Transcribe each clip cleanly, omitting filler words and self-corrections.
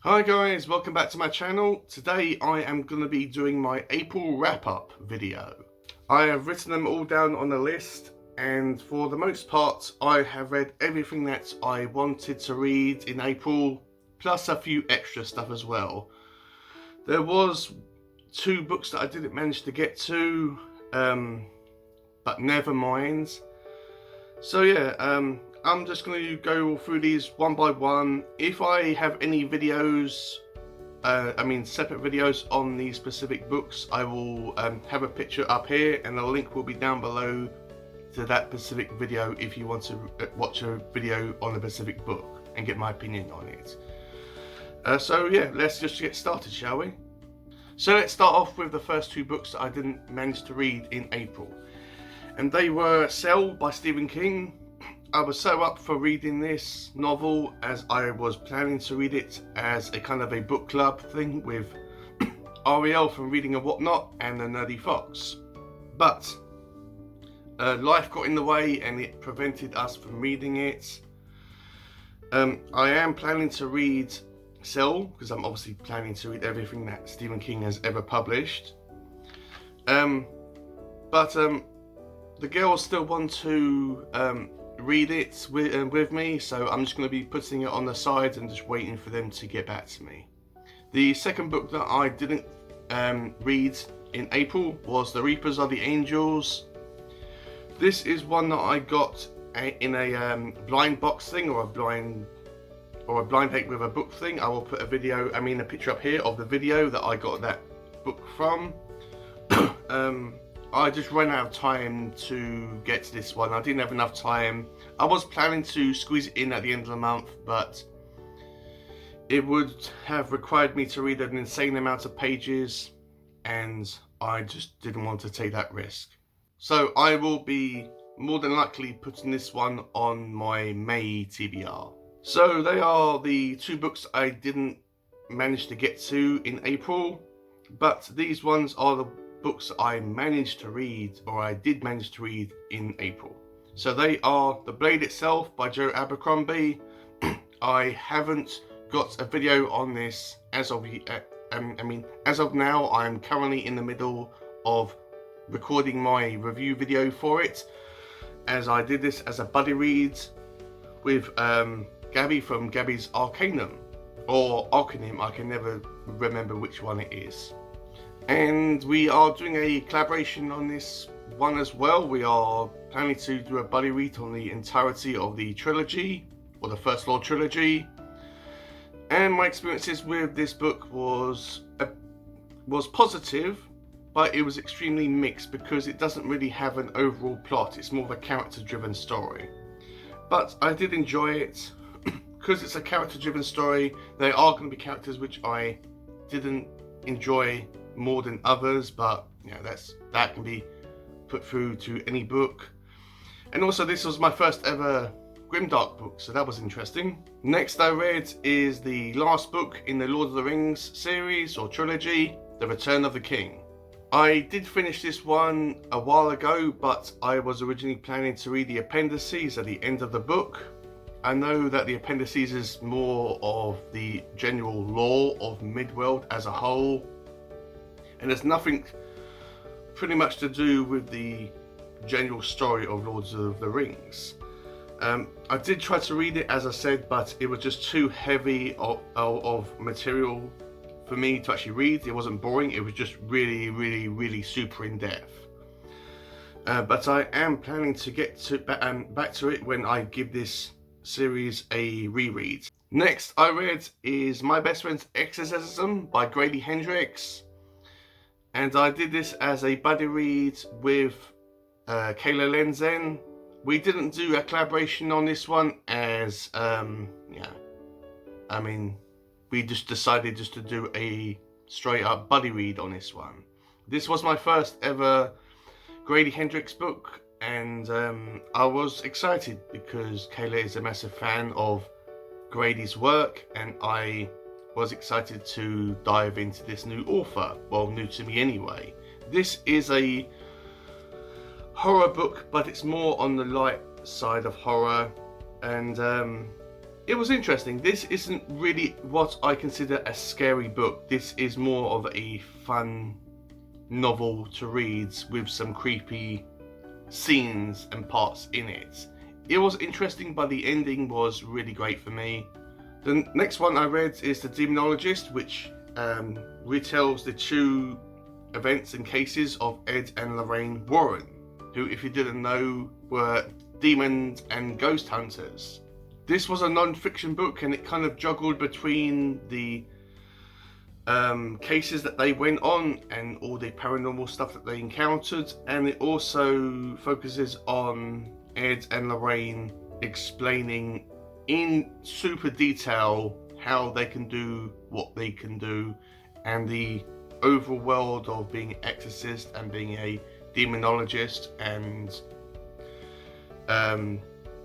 Hi guys, welcome back to my channel. Today I am going to be doing my April wrap-up video. I have written them all down on a list, and for the most part I have read everything that I wanted to read in April, plus a few extra stuff as well. There was 2 books that I didn't manage to get to, but never mind. So yeah, I'm just going to go through these one by one. If I have any videos, separate videos on these specific books, I will have a picture up here and a link will be down below to that specific video if you want to watch a video on a specific book and get my opinion on it. So yeah, let's just get started, shall we? So let's start off with the first 2 books that I didn't manage to read in April. And they were Cell by Stephen King. I was so up for reading this novel as I was planning to read it as a kind of a book club thing with Ariel from Reading and Whatnot and the Nerdy Fox. But life got in the way and it prevented us from reading it. I am planning to read Cell because I'm obviously planning to read everything that Stephen King has ever published. But the girls still want to read it with me, so I'm just going to be putting it on the side and just waiting for them to get back to me. The second book that I didn't read in April was The Reapers Are the Angels. This is one that I got in a blind box thing, or a blind date with a book thing. I will put a picture up here of the video that I got that book from. I just ran out of time to get to this one. I didn't have enough time. I was planning to squeeze it in at the end of the month, but it would have required me to read an insane amount of pages, and I just didn't want to take that risk. So I will be more than likely putting this one on my May TBR. So they are the 2 books I didn't manage to get to in April, but these ones are the books I managed to read, or I did manage to read in April. So they are The Blade Itself by Joe Abercrombie. I haven't got a video on this as of now. I'm currently in the middle of recording my review video for it, as I did this as a buddy read with Gabby from Gabby's Arcanum, or Arcanum, I can never remember which one it is. And we are doing a collaboration on this one as well. We are planning to do a buddy read on the entirety of the trilogy, or the First Law trilogy. And my experiences with this book was positive, but it was extremely mixed because it doesn't really have an overall plot. It's more of a character-driven story. But I did enjoy it. Because it's a character-driven story, there are going to be characters which I didn't enjoy more than others, but you know, that can be put through to any book. And also, this was my first ever grimdark book, so that was interesting. Next I read is the last book in the Lord of the Rings series or trilogy, The Return of the King. I did finish this one a while ago, but I was originally planning to read the appendices at the end of the book. I know that the appendices is more of the general lore of Midworld as a whole, and there's nothing pretty much to do with the general story of Lords of the Rings. I did try to read it, as I said, but it was just too heavy of material for me to actually read. It wasn't boring, it was just really super in depth. But I am planning to get back to it when I give this series a reread. Next I read is My Best Friend's Exorcism by Grady Hendrix. And I did this as a buddy read with Kayla Lenzen. We didn't do a collaboration on this one as, we just decided just to do a straight up buddy read on this one. This was my first ever Grady Hendrix book, and I was excited because Kayla is a massive fan of Grady's work, and I was excited to dive into this new author. Well, new to me anyway. This is a horror book, but it's more on the light side of horror, and It was interesting. This isn't really what I consider a scary book. This is more of a fun novel to read with some creepy scenes and parts in it. It was interesting, but the ending was really great for me. The next one I read is The Demonologist, which retells the true events and cases of Ed and Lorraine Warren, who, if you didn't know, were demons and ghost hunters. This was a non-fiction book, and it kind of juggled between the cases that they went on and all the paranormal stuff that they encountered, and it also focuses on Ed and Lorraine explaining in super detail how they can do what they can do, and the overworld of being an exorcist and being a demonologist, and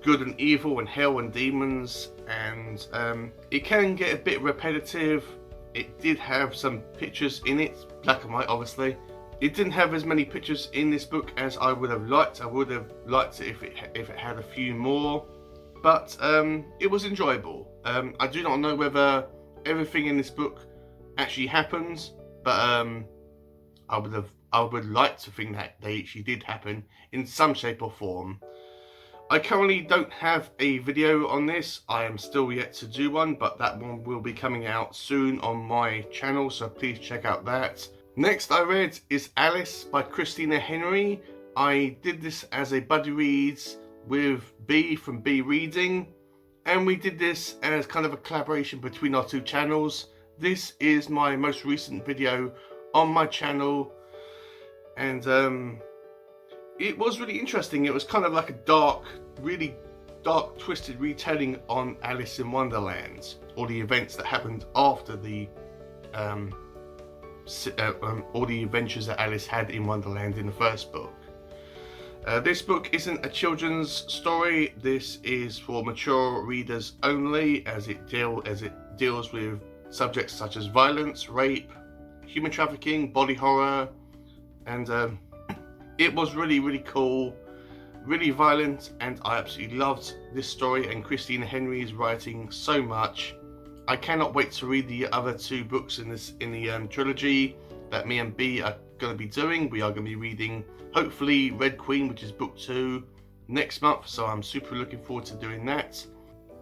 good and evil and hell and demons, and it can get a bit repetitive. It did have some pictures in it, black and white obviously. It didn't have as many pictures in this book as I would have liked. I would have liked it if it had a few more, but it was enjoyable. I do not know whether everything in this book actually happens, but I would like to think that they actually did happen in some shape or form. I currently don't have a video on this. I am still yet to do one, but that one will be coming out soon on my channel, so please check out that. Next I read is Alice by Christina Henry. I did this as a buddy reads with B from B Reading, and we did this as kind of a collaboration between our two channels. This is my most recent video on my channel, and it was really interesting. It was kind of like a really dark, twisted retelling on Alice in Wonderland, or the events that happened after all the adventures that Alice had in Wonderland in the first book. This book isn't a children's story. This is for mature readers only, as it deals with subjects such as violence, rape, human trafficking, body horror, and it was really, really cool, really violent, and I absolutely loved this story, and Christina Henry is writing so much. I cannot wait to read the other two books in the trilogy that me and B are going to be doing. We are going to be reading, hopefully, Red Queen, which is book 2, next month, so I'm super looking forward to doing that.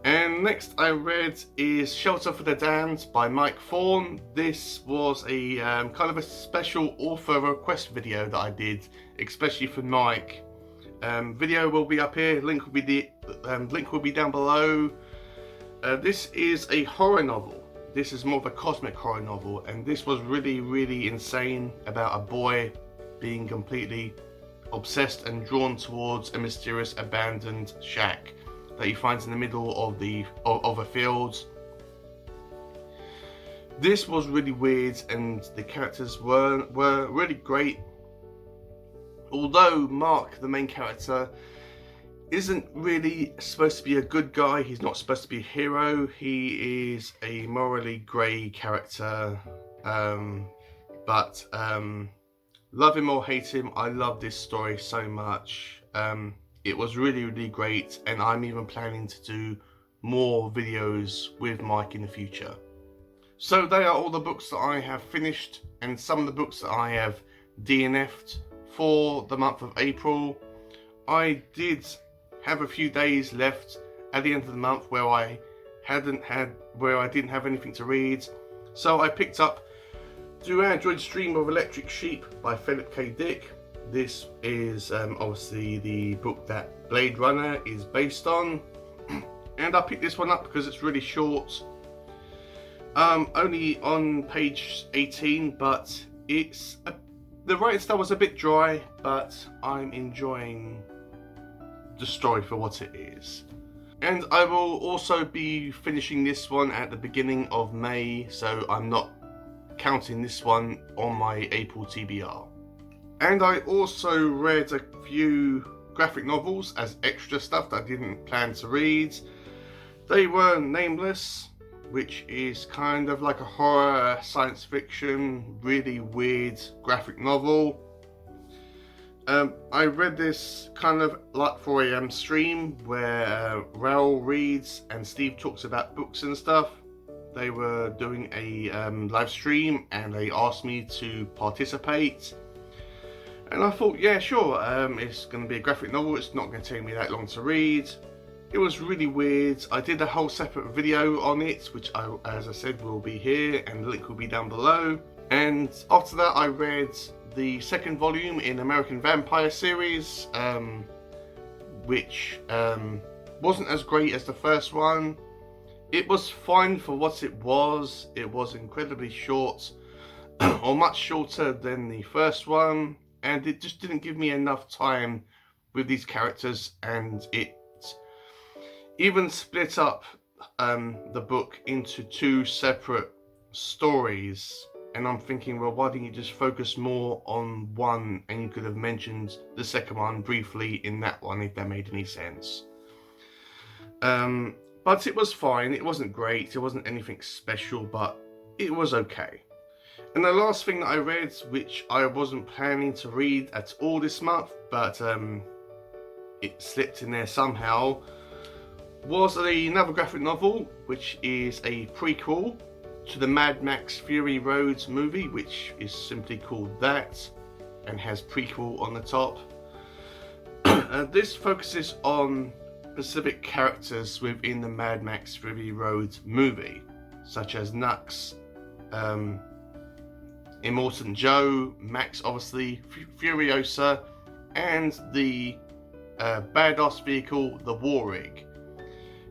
And next I read is Shelter for the Damned by Mike Thorn. This was a kind of a special author request video that I did, especially for Mike. Video will be up here. Link will be down below. This is a horror novel. This is more of a cosmic horror novel, and this was really, really insane about a boy being completely obsessed and drawn towards a mysterious abandoned shack that he finds in the middle of a field. This was really weird, and the characters were really great. Although Mark, the main character, isn't really supposed to be a good guy, he's not supposed to be a hero, he is a morally grey character, but love him or hate him, I love this story so much. It was really, really great, and I'm even planning to do more videos with Mike in the future. So they are all the books that I have finished, and some of the books that I have DNF'd for the month of April. I did have a few days left at the end of the month where I didn't have anything to read, so I picked up Do Androids Dream of Electric Sheep by Philip K. Dick. This is obviously the book that Blade Runner is based on, and I picked this one up because it's really short. Only on page 18, but the writing style was a bit dry, but I'm enjoying the story for what it is. And I will also be finishing this one at the beginning of May, so I'm not counting this one on my April TBR. And I also read a few graphic novels as extra stuff that I didn't plan to read. They were Nameless, which is kind of like a horror, science fiction, really weird graphic novel. I read this kind of like 4 AM stream where Raoul reads and Steve talks about books and stuff. They were doing a live stream and they asked me to participate. And I thought, yeah, sure, it's going to be a graphic novel, it's not going to take me that long to read. It was really weird. I did a whole separate video on it, which, as I said, will be here and the link will be down below. And after that I read the second volume in American Vampire series, which wasn't as great as the first one. It was fine for what it was. It was incredibly short, or much shorter than the first one, and it just didn't give me enough time with these characters, and it even split up the book into 2 separate stories. And I'm thinking, well, why didn't you just focus more on one and you could have mentioned the second one briefly in that one if that made any sense. But it was fine. It wasn't great. It wasn't anything special, but it was okay. And the last thing that I read, which I wasn't planning to read at all this month, but it slipped in there somehow, was another graphic novel, which is a prequel to the Mad Max Fury Road movie, which is simply called that and has prequel on the top. This focuses on specific characters within the Mad Max Fury Road movie, such as Nux, Immortan Joe, Max obviously, Furiosa, and the badass vehicle, the Warrig.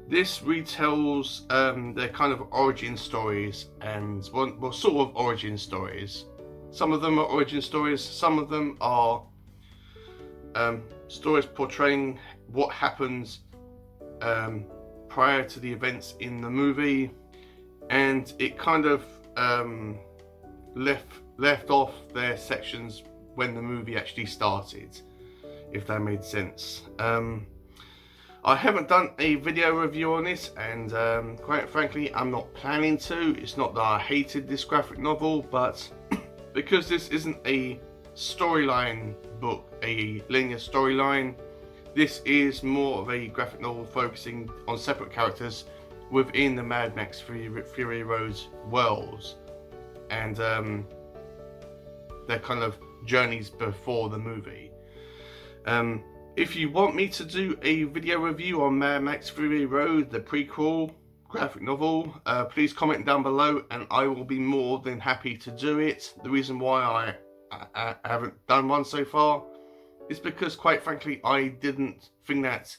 This retells their kind of origin stories, and well, sort of origin stories. Some of them are origin stories, some of them are stories portraying what happens prior to the events in the movie, and it kind of left off their sections when the movie actually started, if that made sense. I haven't done a video review on this, and quite frankly I'm not planning to. It's not that I hated this graphic novel, but because this isn't a storyline book, a linear storyline, this is more of a graphic novel focusing on separate characters within the Mad Max Fury Road world, and their kind of journeys before the movie. If you want me to do a video review on Mad Max Fury Road, the prequel graphic novel, please comment down below and I will be more than happy to do it. The reason why I haven't done one so far is because, quite frankly, I didn't think that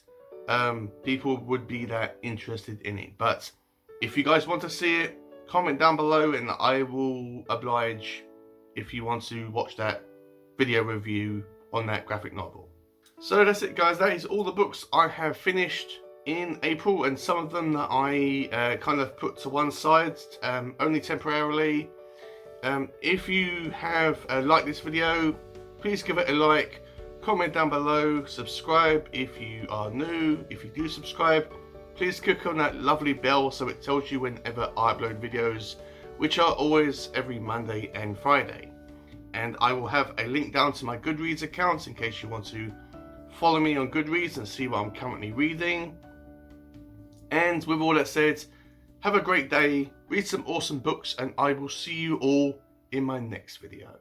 people would be that interested in it. But if you guys want to see it, comment down below and I will oblige if you want to watch that video review on that graphic novel. So that's it, guys. That is all the books I have finished in April, and some of them that I kind of put to one side, only temporarily. If you have liked this video, please give it a like, comment down below, subscribe if you are new. If you do subscribe, please click on that lovely bell so it tells you whenever I upload videos, which are always every Monday and Friday. And I will have a link down to my Goodreads account in case you want to follow me on Goodreads and see what I'm currently reading. And with all that said, have a great day, read some awesome books, and I will see you all in my next video.